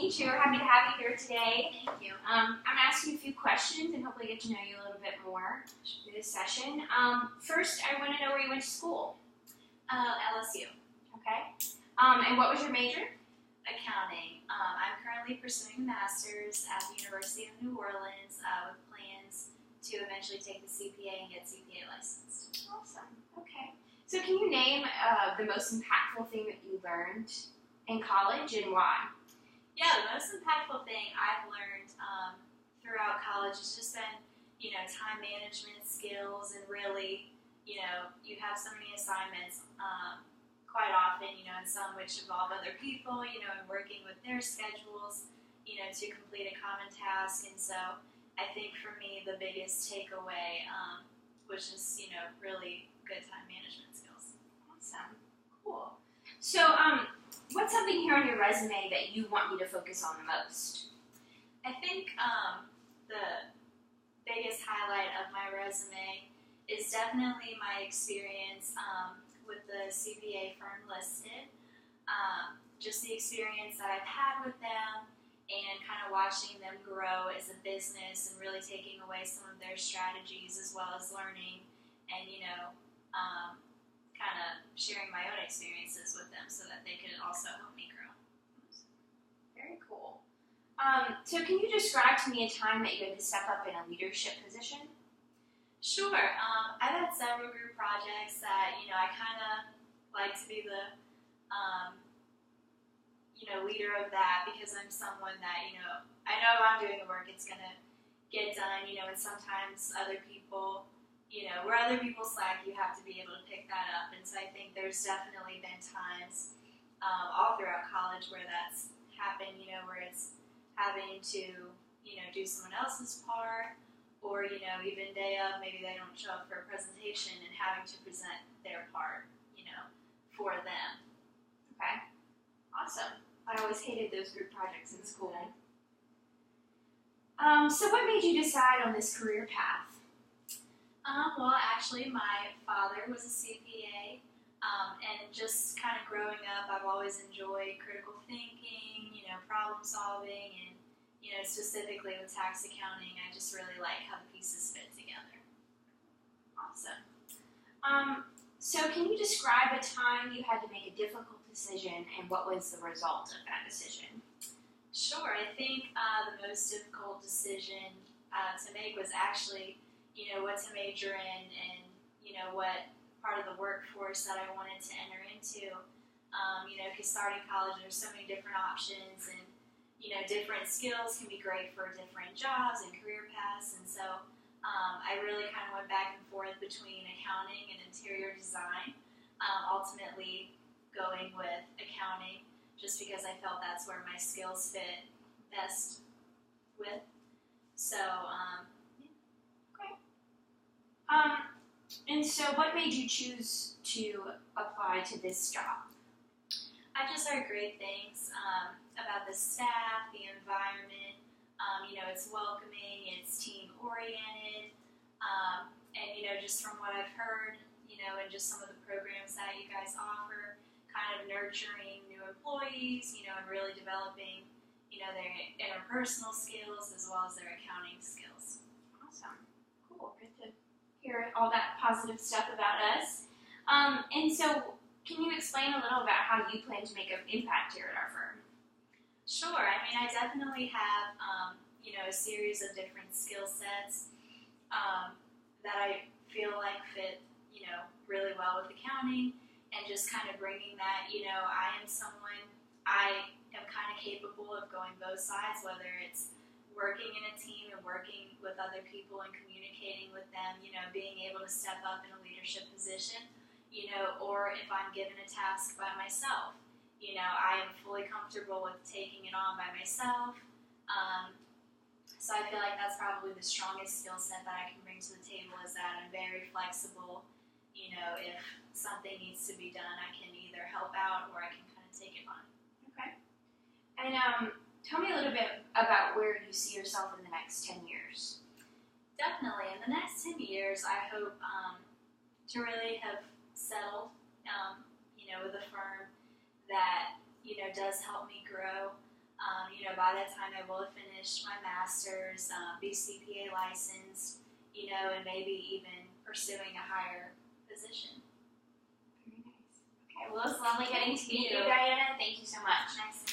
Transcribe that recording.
meet you. We're happy to have you here today. Thank you. I'm going to ask you a few questions and hopefully get to know you a little bit more through this session. First, I want to know where you went to school. LSU. Okay. And what was your major? Accounting. I'm currently pursuing a master's at the University of New Orleans with plans to eventually take the CPA and get CPA licensed. Awesome. Okay. So can you name the most impactful thing that you learned in college and why? Yeah, the most impactful thing I've learned throughout college has just been, time management skills and really, you have so many assignments quite often, and some which involve other people, and working with their schedules, to complete a common task. And so I think for me, the biggest takeaway was just, really good time management skills. Awesome. Cool. So, what's something here on your resume that you want me to focus on the most? I think the biggest highlight of my resume is definitely my experience with the CPA firm listed. Just the experience that I've had with them and kind of watching them grow as a business and really taking away some of their strategies as well as learning and, kind of sharing my own experiences with them so that they could also help me grow. Very cool. So can you describe to me a time that you had to step up in a leadership position? Sure. I've had several group projects that, I kind of like to be the, leader of that because I'm someone that, I know if I'm doing the work, it's going to get done, and sometimes other people, where other people slack, you have to be able to pick that up. And so I think there's definitely been times all throughout college where that's happened, where it's having to, do someone else's part or, even day of, maybe they don't show up for a presentation and having to present their part, for them. Okay. Awesome. I always hated those group projects in school. So what made you decide on this career path? Well, actually, my father was a CPA, and just kind of growing up, I've always enjoyed critical thinking, problem solving, and, specifically with tax accounting, I just really like how the pieces fit together. Awesome. So can you describe a time you had to make a difficult decision and what was the result of that decision? Sure. I think the most difficult decision to make was actually, what to major in and, what part of the workforce that I wanted to enter into. Because starting college, there's so many different options and, different skills can be great for different jobs and career paths. And so I really kind of went back and forth between accounting and interior design, ultimately going with accounting just because I felt that's where my skills fit best with. So, Okay. And so what made you choose to apply to this job? I just heard great things about the staff, the environment. It's welcoming, it's team-oriented, and, just from what I've heard, and just some of the programs that you guys offer, kind of nurturing new employees, and really developing, their interpersonal skills as well as their accounting skills. Awesome. Cool. Good to hear all that positive stuff about us. And so, can you explain a little about how you plan to make an impact here at our firm? Sure. I mean, I definitely have, a series of different skill sets that I feel like fit, really well with accounting and just kind of bringing that, I am someone, I am kind of capable of going both sides, whether it's working in a team and working with other people and communicating with them, being able to step up in a leadership position, or if I'm given a task by myself, I am fully comfortable with taking it on by myself. So I feel like that's probably the strongest skill set that I can bring to the table is that I'm very flexible. If something needs to be done, I can either help out or I can kind of take it on. Okay. And tell me a little bit about where you see yourself in the next 10 years. Definitely. In the next 10 years, I hope to really have settled, with a firm that, does help me grow. By that time I will have finished my master's, be CPA licensed, and maybe even pursuing a higher position. Very nice. Okay, well, it's lovely getting to meet you, you. Diana. Thank you so much. Nice